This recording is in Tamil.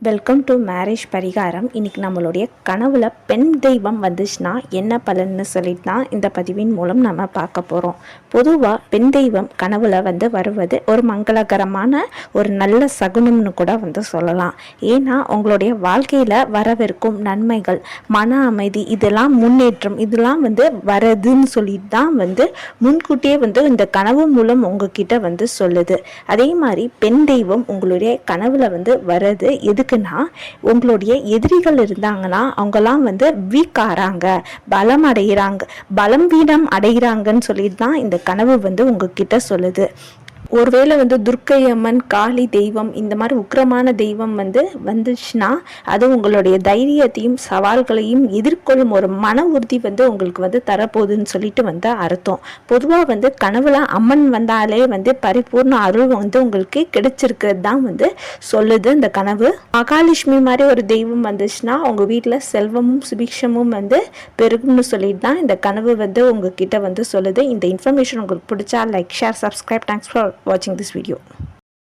வெல்கம் டு மேரேஜ் பரிகாரம். இன்றைக்கி நம்மளுடைய கனவுல பெண் தெய்வம் வந்துச்சுன்னா என்ன பலன்னு சொல்லிட்டு தான் இந்த பதிவின் மூலம் நம்ம பார்க்க போகிறோம். பொதுவாக பெண் தெய்வம் கனவுல வருவது ஒரு மங்களகரமான ஒரு நல்ல சகுனம்னு கூட சொல்லலாம். ஏன்னா உங்களுடைய வாழ்க்கையில் வரவிருக்கும் நன்மைகள், மன அமைதி, இதெல்லாம் முன்னேற்றம், இதெல்லாம் வரதுன்னு சொல்லிட்டு தான் முன்கூட்டியே இந்த கனவு மூலம் உங்ககிட்ட சொல்லுது. அதே மாதிரி பெண் தெய்வம் உங்களுடைய கனவுல வரது எதுக்குன்னா, உங்களுடைய எதிரிகள் இருந்தாங்கன்னா அவங்கெல்லாம் வீக் ஆறாங்க, பலம் அடைகிறாங்க, பலம் வீனம் அடைகிறாங்கன்னு சொல்லிட்டு தான் இந்த கனவு உங்ககிட்ட சொல்லுது. ஒருவேளை துர்க்கை அம்மன், காளி தெய்வம், இந்த மாதிரி உக்கிரமான தெய்வம் வந்துச்சுன்னா அது உங்களுடைய தைரியத்தையும் சவால்களையும் எதிர்கொள்ளும் ஒரு மன உறுதி உங்களுக்கு தரப்போகுதுன்னு சொல்லிட்டு அர்த்தம். பொதுவாக கனவுல அம்மன் வந்தாலே பரிபூர்ண அருள் உங்களுக்கு கிடைச்சிருக்கிறது தான் சொல்லுது இந்த கனவு. மகாலட்சுமி மாதிரி ஒரு தெய்வம் வந்துச்சுன்னா உங்கள் வீட்டில் செல்வமும் சுபிக்ஷமும் பெருகும்னு சொல்லிட்டு தான் இந்த கனவு உங்ககிட்ட சொல்லுது. இந்த இன்ஃபர்மேஷன் உங்களுக்கு பிடிச்சா like, share, subscribe. Thanks for watching this video.